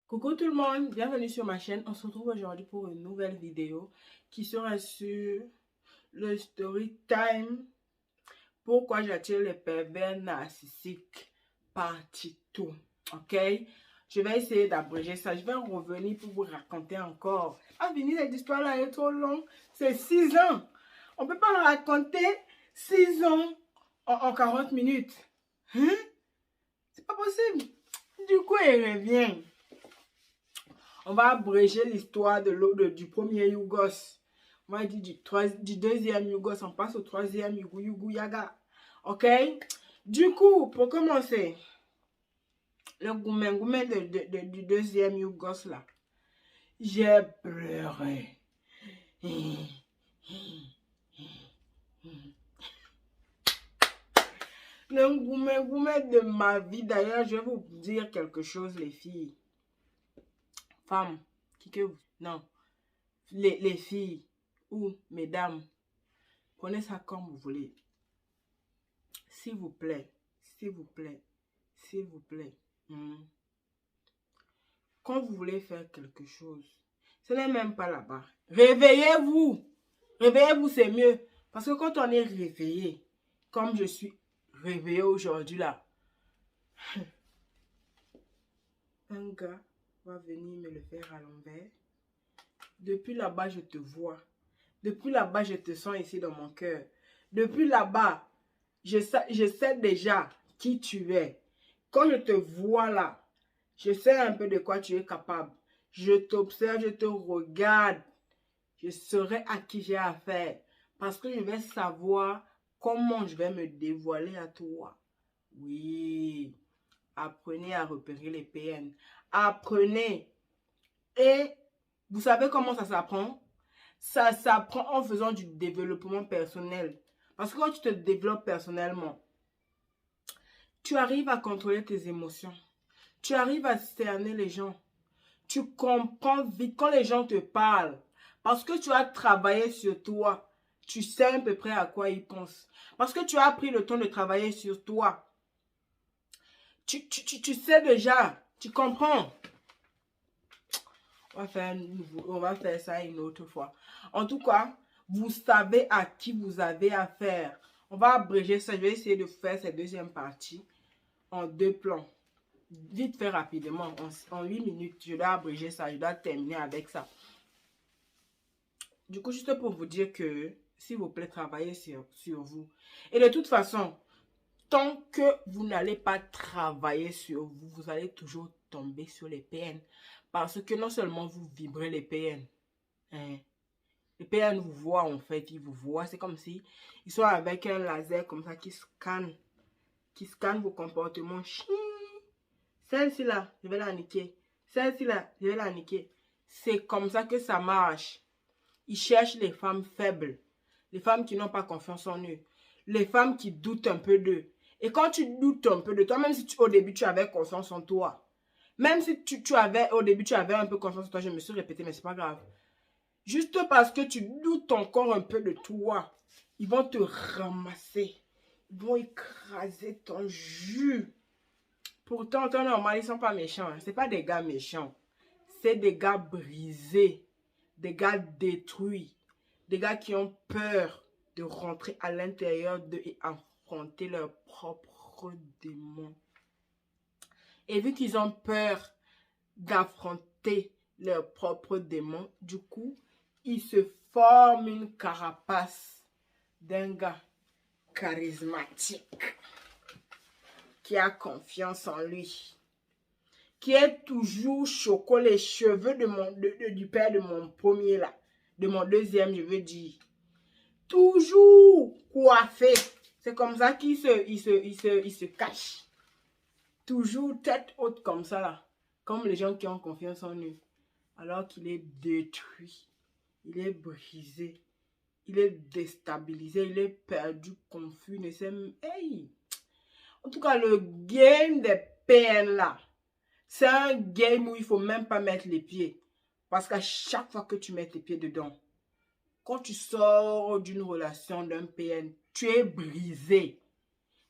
Coucou tout le monde, bienvenue sur ma chaîne. On se retrouve aujourd'hui pour une nouvelle vidéo qui sera sur le story time. Pourquoi j'attire les pervers narcissiques partie 2. Ok, je vais essayer d'abréger ça. Je vais revenir pour vous raconter encore. Ah, venir cette histoire là est trop longue. C'est 6 ans. On peut pas raconter 6 ans en 40 minutes. Hein? C'est pas possible. Du coup, il revient. On va abréger l'histoire du premier Yougos. On va dire du deuxième Yougos. On passe au troisième Yougou Yaga. Ok? Du coup, pour commencer, le gourmet du deuxième Yougos là. J'ai pleuré. Le gourmet de ma vie. D'ailleurs, je vais vous dire quelque chose, les filles. Femmes, qui que vous... Non. Les filles ou mesdames, prenez ça comme vous voulez. S'il vous plaît, s'il vous plaît, s'il vous plaît. Quand vous voulez faire quelque chose, ce n'est même pas là-bas. Réveillez-vous. Réveillez-vous, c'est mieux. Parce que quand on est réveillé, comme je suis réveillée aujourd'hui là, un gars va venir me le faire à l'envers. Depuis là-bas, je te vois. Depuis là-bas, je te sens ici dans mon cœur. Depuis là-bas, je sais déjà qui tu es. Quand je te vois là, je sais un peu de quoi tu es capable. Je t'observe, je te regarde. Je saurai à qui j'ai affaire. Parce que je vais savoir comment je vais me dévoiler à toi. Oui. Apprenez à repérer les PN. Apprenez. Et vous savez comment ça s'apprend? Ça s'apprend en faisant du développement personnel. Parce que quand tu te développes personnellement, tu arrives à contrôler tes émotions. Tu arrives à cerner les gens. Tu comprends vite quand les gens te parlent. Parce que tu as travaillé sur toi. Tu sais à peu près à quoi ils pensent. Parce que tu as pris le temps de travailler sur toi. Tu sais déjà. Tu comprends. On va faire ça une autre fois. En tout cas, vous savez à qui vous avez affaire. On va abréger ça. Je vais essayer de faire cette deuxième partie en 2 plans. Vite fait, rapidement. En 8 minutes, je dois abréger ça. Je dois terminer avec ça. Du coup, juste pour vous dire que, s'il vous plaît, travaillez sur vous. Et de toute façon, tant que vous n'allez pas travailler sur vous, vous allez toujours tomber sur les PN. Parce que non seulement vous vibrez les PN, hein, les PN vous voient en fait, ils vous voient. C'est comme si ils sont avec un laser comme ça qui scanne vos comportements. Celle-ci là, je vais la niquer. Celle-ci là, je vais la niquer. C'est comme ça que ça marche. Ils cherchent les femmes faibles, les femmes qui n'ont pas confiance en eux, les femmes qui doutent un peu d'eux. Et quand tu doutes un peu de toi, même si au début tu avais confiance en toi, même si au début tu avais un peu confiance en toi, je me suis répété, mais c'est pas grave. Juste parce que tu doutes encore un peu de toi, ils vont te ramasser. Ils vont écraser ton jus. Pourtant, en temps normal, ils ne sont pas méchants. Ce n'est pas des gars méchants. C'est des gars brisés. Des gars détruits. Des gars qui ont peur de rentrer à l'intérieur d'eux et affronter leurs propres démons. Et vu qu'ils ont peur d'affronter leurs propres démons, du coup, ils se forment une carapace d'un gars charismatique qui a confiance en lui, qui est toujours choco les cheveux du père de mon premier là, de mon deuxième, je veux dire. Toujours coiffé. C'est comme ça qu'il se cache. Toujours tête haute comme ça là. Comme les gens qui ont confiance en eux. Alors qu'il est détruit. Il est brisé. Il est déstabilisé. Il est perdu, confus. Ne sait... Hey! En tout cas, le game des PN là, c'est un game où il ne faut même pas mettre les pieds. Parce qu'à chaque fois que tu mets tes pieds dedans, quand tu sors d'une relation d'un PN, tu es brisé.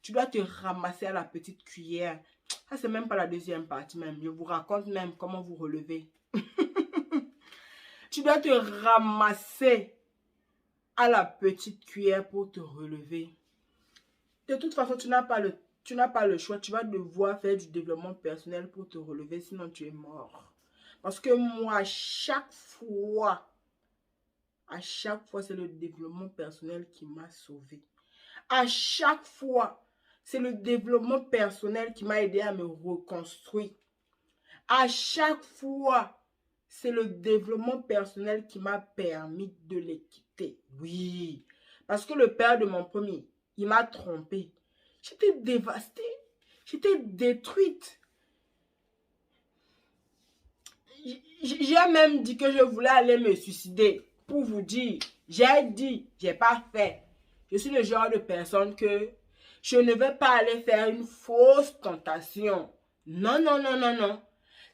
Tu dois te ramasser à la petite cuillère. Ça, c'est même pas la deuxième partie même. Je vous raconte même comment vous relever. Tu dois te ramasser à la petite cuillère pour te relever. De toute façon, tu n'as pas le choix. Tu vas devoir faire du développement personnel pour te relever, sinon tu es mort. Parce que moi, à chaque fois, c'est le développement personnel qui m'a sauvé. À chaque fois, c'est le développement personnel qui m'a aidé à me reconstruire. À chaque fois, c'est le développement personnel qui m'a permis de les quitter. Oui, parce que le père de mon premier, il m'a trompé. J'étais dévastée. J'étais détruite. J'ai même dit que je voulais aller me suicider. Pour vous dire, j'ai dit, j'ai pas fait. Je suis le genre de personne que je ne vais pas aller faire une fausse tentation. Non, non, non, non, non.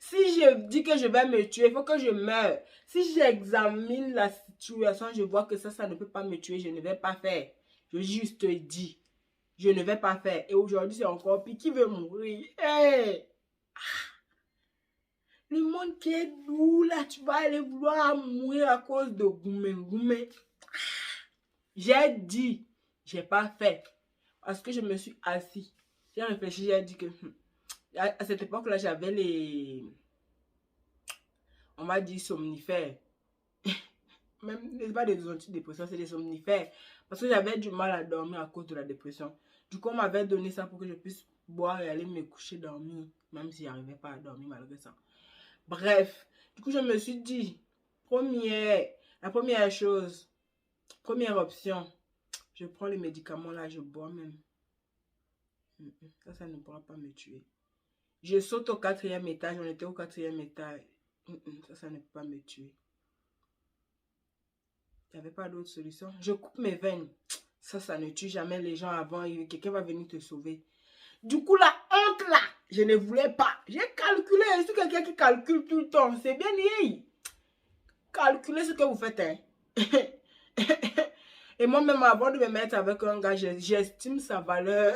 Si je dis que je vais me tuer, il faut que je meure. Si j'examine la situation, je vois que ça ne peut pas me tuer, je ne vais pas faire. Je juste dis, je ne vais pas faire. Et aujourd'hui, c'est encore pire. Qui veut mourir? Hey! Le monde qui est doux, là, tu vas aller vouloir mourir à cause de goumé. J'ai dit, j'ai pas fait. Parce que je me suis assis. J'ai réfléchi, j'ai dit que à cette époque-là, j'avais les... On m'a dit somnifères. Même, ce n'est pas des antidépresseurs, c'est des somnifères. Parce que j'avais du mal à dormir à cause de la dépression. Du coup, on m'avait donné ça pour que je puisse boire et aller me coucher, dormir. Même si j'arrivais pas à dormir malgré ça. Bref, du coup, je me suis dit, la première chose, première option, je prends les médicaments là, je bois même. Ça ne pourra pas me tuer. Je saute au 4e étage, on était au 4e étage. Ça ne peut pas me tuer. Il n'y avait pas d'autre solution. Je coupe mes veines. Ça ne tue jamais les gens avant. Quelqu'un va venir te sauver. Du coup, la honte là, je ne voulais pas. J'ai calculé. Je suis quelqu'un qui calcule tout le temps. C'est bien lié. Calculez ce que vous faites. Hein. Et moi-même, avant de me mettre avec un gars, j'estime sa valeur.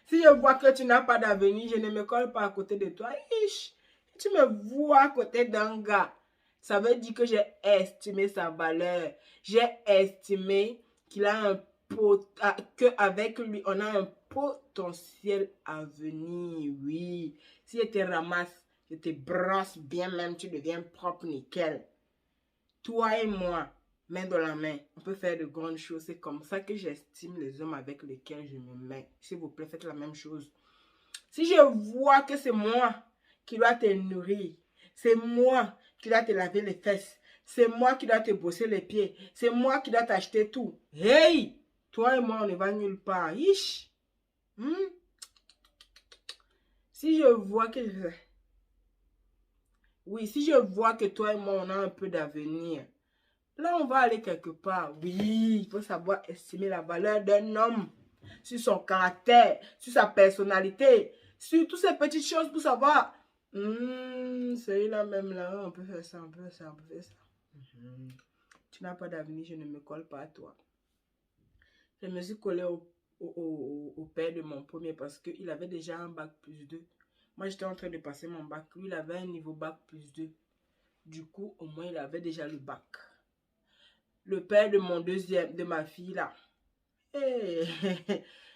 Si je vois que tu n'as pas d'avenir, je ne me colle pas à côté de toi. Si tu me vois à côté d'un gars, ça veut dire que j'ai estimé sa valeur. J'ai estimé qu'il a qu'avec lui, on a un potentiel à venir. Oui. Si je te ramasse, je te brosse bien même, tu deviens propre, nickel. Toi et moi, main dans la main, on peut faire de grandes choses. C'est comme ça que j'estime les hommes avec lesquels je me mets. S'il vous plaît, faites la même chose. Si je vois que c'est moi qui dois te nourrir, c'est moi qui dois te laver les fesses, c'est moi qui dois te bosser les pieds, c'est moi qui dois t'acheter tout. Hey! Toi et moi, on ne va nulle part. Si je vois que... Oui, si je vois que toi et moi, on a un peu d'avenir, là, on va aller quelque part. Oui, il faut savoir estimer la valeur d'un homme, sur son caractère, sur sa personnalité, sur toutes ces petites choses pour savoir, celui-là même là, on peut faire ça, on peut faire ça, on peut faire ça. Tu n'as pas d'avenir, je ne me colle pas à toi. Je me suis collée au père de mon premier parce qu'il avait déjà un bac plus 2. Moi, j'étais en train de passer mon bac. Lui, il avait un niveau bac plus 2. Du coup, au moins, il avait déjà le bac. Le père de mon de ma fille là. Hey,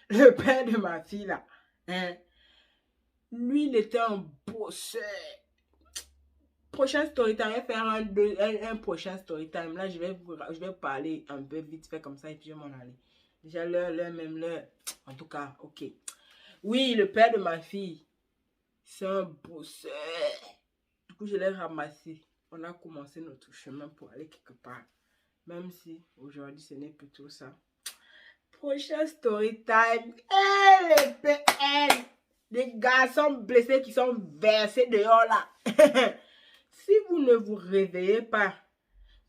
le père de ma fille là. Hein? Lui, il était un bosseur. Prochain story time, je vais faire un prochain story time. Là, je vais parler un peu vite fait comme ça et puis je vais m'en aller. Déjà, l'heure. En tout cas, ok. Oui, le père de ma fille, c'est un bosseur. Du coup, je l'ai ramassé. On a commencé notre chemin pour aller quelque part. Même si aujourd'hui, ce n'est plus tout ça. Prochain story time. Les PN. Des garçons blessés qui sont versés dehors là. Si vous ne vous réveillez pas,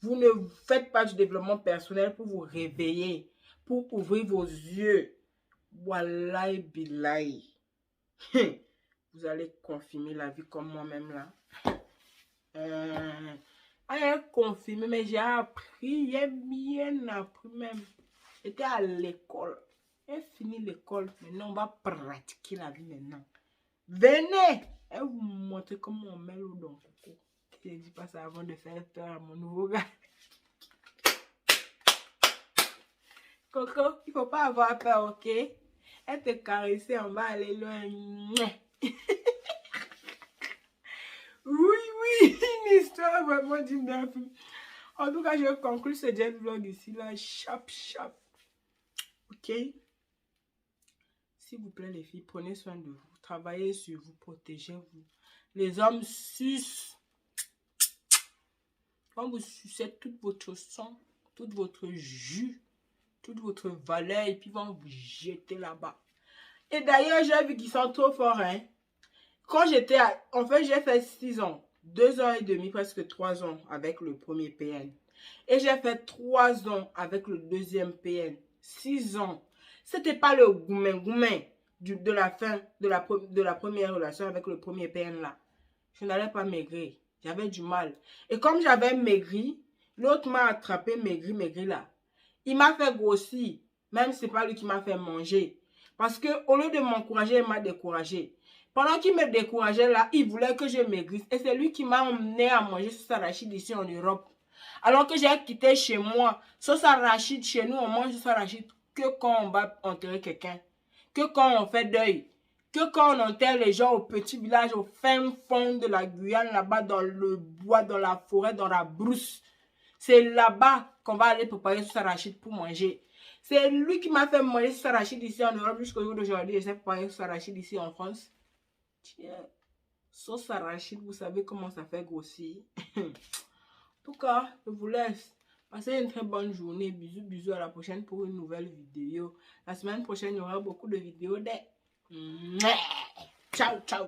vous ne faites pas du développement personnel pour vous réveiller, pour ouvrir vos yeux. Wallahi billahi. Vous allez confirmer la vie comme moi-même là. Confirmé, mais j'ai appris, j'ai bien appris même. J'étais à l'école. J'ai fini l'école. Maintenant, on va pratiquer la vie maintenant. Venez. Et vous montrez comment on met l'eau dans le coco. Je ne dis pas ça avant de faire peur à mon nouveau gars. Coco, il ne faut pas avoir peur, ok? Elle te caresser, on va aller loin. Oui, une histoire vraiment d'une d'un film. En tout cas, je conclue ce jet vlog ici, là. Chap. Ok? S'il vous plaît, les filles, prenez soin de vous. Travaillez sur vous, protégez-vous. Les hommes sucent. Quand vous sucez toute votre sang, toute votre jus, toute votre valeur, et puis vont vous jeter là-bas. Et d'ailleurs, j'ai vu qu'ils sont trop forts, hein. Quand j'étais en fait, j'ai fait 6 ans, 2 ans et demi, presque 3 ans avec le premier PN. Et j'ai fait 3 ans avec le deuxième PN. 6 ans. C'était pas le goumen de la fin de la première relation avec le premier PN là. Je n'allais pas maigrir. J'avais du mal. Et comme j'avais maigri, l'autre m'a attrapé maigri là. Il m'a fait grossir. Même si c'est pas lui qui m'a fait manger. Parce que au lieu de m'encourager, il m'a découragé. Pendant qu'il me décourageait là, il voulait que je maigrisse. Et c'est lui qui m'a emmené à manger sauce arachide ici en Europe. Alors que j'ai quitté chez moi. Sauce arachide, chez nous, on mange sauce arachide que quand on va enterrer quelqu'un. Que quand on fait deuil. Que quand on enterre les gens au petit village, au fin fond de la Guyane, là-bas dans le bois, dans la forêt, dans la brousse. C'est là-bas qu'on va aller préparer sauce arachide pour manger. C'est lui qui m'a fait manger sauce arachide ici en Europe jusqu'au jour d'aujourd'hui. Et j'ai préparé sauce arachide ici en France. Tiens, sauce arachide, vous savez comment ça fait grossir. En tout cas, je vous laisse. Passez une très bonne journée. Bisous à la prochaine pour une nouvelle vidéo. La semaine prochaine, il y aura beaucoup de vidéos. Ciao.